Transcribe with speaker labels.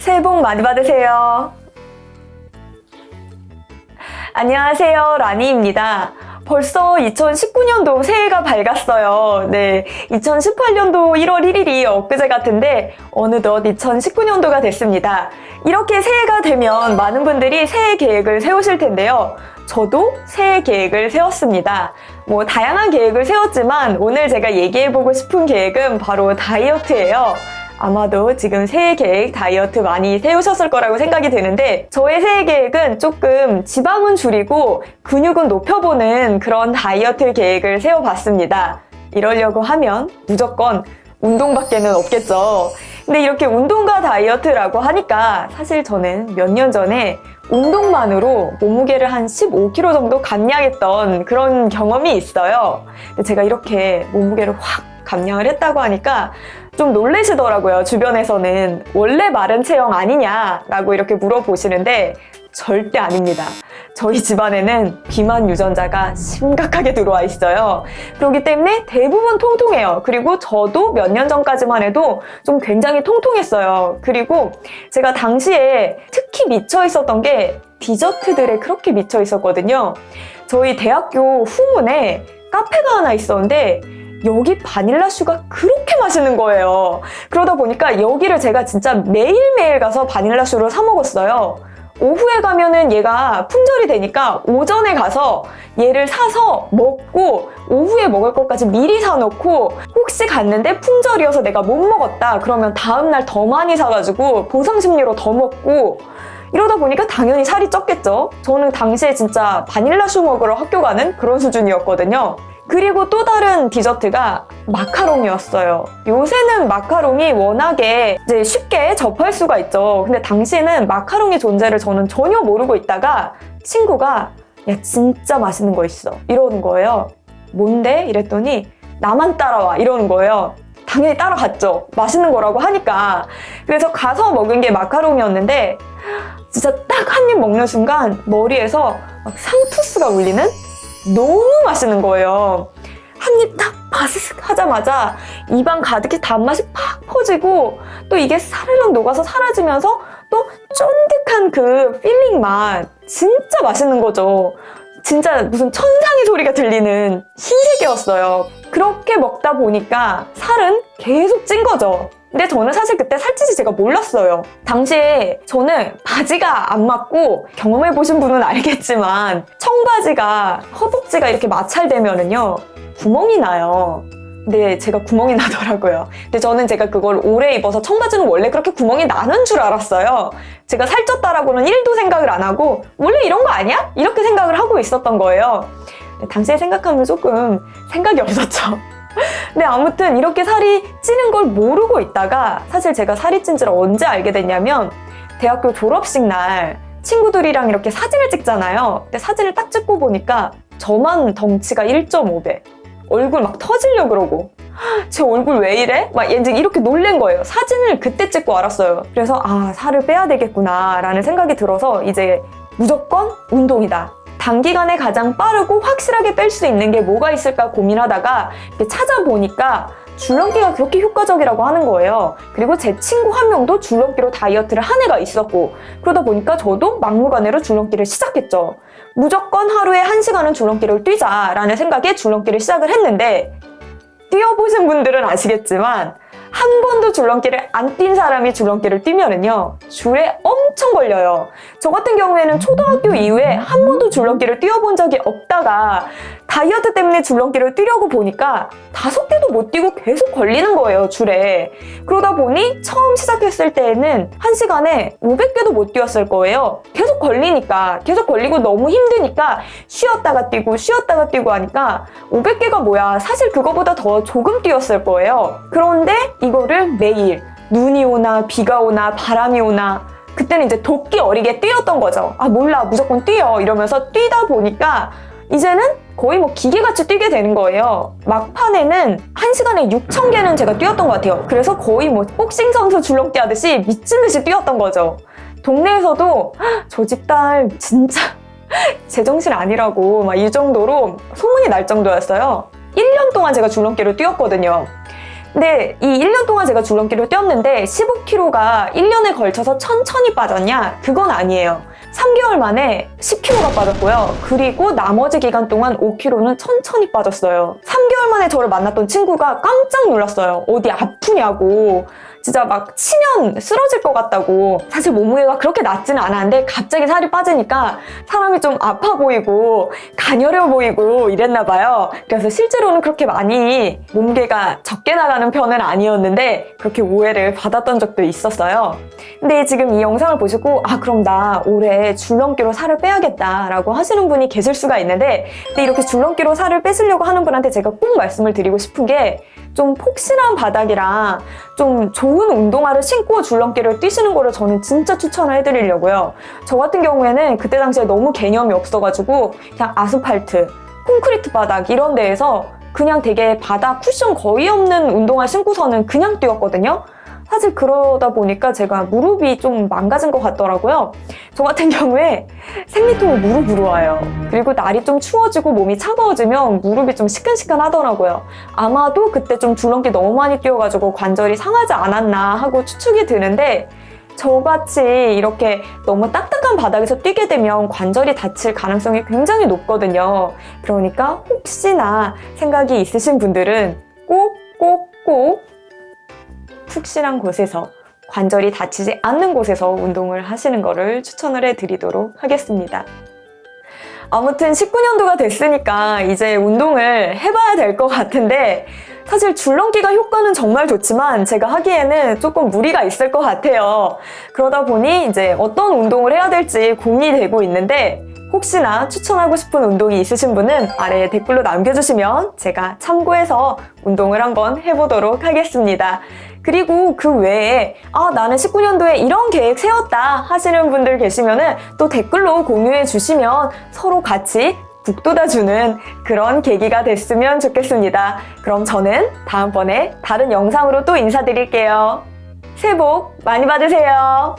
Speaker 1: 새해 복 많이 받으세요. 안녕하세요, 라니입니다. 벌써 2019년도 새해가 밝았어요. 네, 2018년도 1월 1일이 엊그제 같은데 어느덧 2019년도가 됐습니다. 이렇게 새해가 되면 많은 분들이 새해 계획을 세우실 텐데요. 저도 새해 계획을 세웠습니다. 다양한 계획을 세웠지만 오늘 제가 얘기해보고 싶은 계획은 바로 다이어트예요. 아마도 지금 새해 계획 다이어트 많이 세우셨을 거라고 생각이 드는데 저의 새해 계획은 조금 지방은 줄이고 근육은 높여보는 그런 다이어트 계획을 세워봤습니다. 이러려고 하면 무조건 운동밖에는 없겠죠. 근데 이렇게 운동과 다이어트라고 하니까 사실 저는 몇 년 전에 운동만으로 몸무게를 한 15kg 정도 감량했던 그런 경험이 있어요. 근데 제가 이렇게 몸무게를 확 감량을 했다고 하니까 좀 놀라시더라고요. 주변에서는 원래 마른 체형 아니냐라고 이렇게 물어보시는데 절대 아닙니다. 저희 집안에는 비만 유전자가 심각하게 들어와 있어요. 그렇기 때문에 대부분 통통해요. 그리고 저도 몇 년 전까지만 해도 좀 굉장히 통통했어요. 그리고 제가 당시에 특히 미쳐 있었던 게 디저트들에 그렇게 미쳐 있었거든요. 저희 대학교 후문에 카페가 하나 있었는데 여기 바닐라슈가 그렇게 맛있는 거예요. 그러다 보니까 여기를 제가 진짜 매일매일 가서 바닐라슈를 사 먹었어요. 오후에 가면은 얘가 품절이 되니까 오전에 가서 얘를 사서 먹고 오후에 먹을 것까지 미리 사놓고 혹시 갔는데 품절이어서 내가 못 먹었다 그러면 다음날 더 많이 사가지고 보상심리로 더 먹고 이러다 보니까 당연히 살이 쪘겠죠. 저는 당시에 진짜 바닐라슈 먹으러 학교 가는 그런 수준이었거든요. 그리고 또 다른 디저트가 마카롱이었어요. 요새는 마카롱이 워낙에 이제 쉽게 접할 수가 있죠. 근데 당시에는 마카롱의 존재를 저는 전혀 모르고 있다가 친구가 야 진짜 맛있는 거 있어 이러는 거예요. 뭔데? 이랬더니 나만 따라와 이러는 거예요. 당연히 따라갔죠. 맛있는 거라고 하니까. 그래서 가서 먹은 게 마카롱이었는데 진짜 딱 한 입 먹는 순간 머리에서 막 상투스가 울리는 너무 맛있는 거예요. 한 입 딱 바스슥 하자마자 입안 가득히 단맛이 팍 퍼지고 또 이게 사르륵 녹아서 사라지면서 또 쫀득한 그 필링 맛 진짜 맛있는 거죠. 진짜 무슨 천상의 소리가 들리는 신세계였어요. 그렇게 먹다 보니까 살은 계속 찐 거죠. 근데 저는 사실 그때 살찌지 제가 몰랐어요. 당시에 저는 바지가 안 맞고 경험해보신 분은 알겠지만 청바지가 허벅지가 이렇게 마찰되면은요 구멍이 나요. 근데 제가 구멍이 나더라고요. 근데 저는 제가 그걸 오래 입어서 청바지는 원래 그렇게 구멍이 나는 줄 알았어요. 제가 살쪘다라고는 1도 생각을 안 하고 원래 이런 거 아니야? 이렇게 생각을 하고 있었던 거예요. 당시에 생각하면 조금 생각이 없었죠. 근데 아무튼 이렇게 살이 찌는 걸 모르고 있다가 사실 제가 살이 찐 줄 언제 알게 됐냐면 대학교 졸업식 날 친구들이랑 이렇게 사진을 찍잖아요. 근데 사진을 딱 찍고 보니까 저만 덩치가 1.5배 얼굴 막 터지려고 그러고 제 얼굴 왜 이래? 막 이렇게 놀란 거예요. 사진을 그때 찍고 알았어요. 그래서 살을 빼야 되겠구나 라는 생각이 들어서 이제 무조건 운동이다. 단기간에 가장 빠르고 확실하게 뺄 수 있는 게 뭐가 있을까 고민하다가 이렇게 찾아보니까 줄넘기가 그렇게 효과적이라고 하는 거예요. 그리고 제 친구 한 명도 줄넘기로 다이어트를 한 애가 있었고 그러다 보니까 저도 막무가내로 줄넘기를 시작했죠. 무조건 하루에 1시간은 줄넘기를 뛰자라는 생각에 줄넘기를 시작을 했는데 뛰어보신 분들은 아시겠지만 한 번도 줄넘기를 안 뛴 사람이 줄넘기를 뛰면은요 줄에 엄청 걸려요. 저 같은 경우에는 초등학교 이후에 한 번도 줄넘기를 뛰어본 적이 없다가 다이어트 때문에 줄넘기를 뛰려고 보니까 5개도 못 뛰고 계속 걸리는 거예요, 줄에. 그러다 보니 처음 시작했을 때에는 1시간에 500개도 못 뛰었을 거예요. 계속 걸리니까, 계속 걸리고 너무 힘드니까 쉬었다가 뛰고 하니까 500개가 뭐야, 사실 그거보다 더 조금 뛰었을 거예요. 그런데 이거를 매일 눈이 오나 비가 오나 바람이 오나 그때는 이제 돕기 어리게 뛰었던 거죠. 몰라 무조건 뛰어 이러면서 뛰다 보니까 이제는 거의 기계같이 뛰게 되는 거예요. 막판에는 1시간에 6,000개는 제가 뛰었던 것 같아요. 그래서 거의 복싱 선수 줄넘기 하듯이 미친 듯이 뛰었던 거죠. 동네에서도 저 집 딸 진짜 제정신 아니라고 막 이 정도로 소문이 날 정도였어요. 1년 동안 제가 줄넘기를 뛰었거든요. 근데 이 1년 동안 제가 줄넘기를 뛰었는데 15kg가 1년에 걸쳐서 천천히 빠졌냐? 그건 아니에요. 3개월 만에 10kg가 빠졌고요. 그리고 나머지 기간 동안 5kg는 천천히 빠졌어요. 3개월 만에 저를 만났던 친구가 깜짝 놀랐어요. 어디 아프냐고. 진짜 막 치면 쓰러질 것 같다고. 사실 몸무게가 그렇게 낮지는 않았는데 갑자기 살이 빠지니까 사람이 좀 아파 보이고 가녀려 보이고 이랬나 봐요. 그래서 실제로는 그렇게 많이 몸무게가 적게 나가는 편은 아니었는데 그렇게 오해를 받았던 적도 있었어요. 근데 지금 이 영상을 보시고 그럼 나 올해 줄넘기로 살을 빼야겠다라고 하시는 분이 계실 수가 있는데, 근데 이렇게 줄넘기로 살을 빼시려고 하는 분한테 제가 꼭 말씀을 드리고 싶은 게, 좀 폭신한 바닥이랑 좀 좋은 운동화를 신고 줄넘기를 뛰시는 거를 저는 진짜 추천을 해드리려고요. 저 같은 경우에는 그때 당시에 너무 개념이 없어가지고 그냥 아스팔트, 콘크리트 바닥 이런 데에서 그냥 되게 바닥 쿠션 거의 없는 운동화 신고서는 그냥 뛰었거든요. 사실 그러다 보니까 제가 무릎이 좀 망가진 것 같더라고요. 저 같은 경우에 생리통이 무릎으로 와요. 그리고 날이 좀 추워지고 몸이 차가워지면 무릎이 좀 시큰시큰하더라고요. 아마도 그때 좀 줄넘기 너무 많이 뛰어가지고 관절이 상하지 않았나 하고 추측이 드는데, 저같이 이렇게 너무 딱딱한 바닥에서 뛰게 되면 관절이 다칠 가능성이 굉장히 높거든요. 그러니까 혹시나 생각이 있으신 분들은 꼭 푹신한 곳에서, 관절이 다치지 않는 곳에서 운동을 하시는 거를 추천을 해드리도록 하겠습니다. 아무튼 19년도가 됐으니까 이제 운동을 해봐야 될 것 같은데, 사실 줄넘기가 효과는 정말 좋지만 제가 하기에는 조금 무리가 있을 것 같아요. 그러다 보니 이제 어떤 운동을 해야 될지 고민이 되고 있는데, 혹시나 추천하고 싶은 운동이 있으신 분은 아래에 댓글로 남겨주시면 제가 참고해서 운동을 한번 해보도록 하겠습니다. 그리고 그 외에 나는 19년도에 이런 계획 세웠다 하시는 분들 계시면은 또 댓글로 공유해 주시면 서로 같이 북돋아주는 그런 계기가 됐으면 좋겠습니다. 그럼 저는 다음번에 다른 영상으로 또 인사드릴게요. 새해 복 많이 받으세요.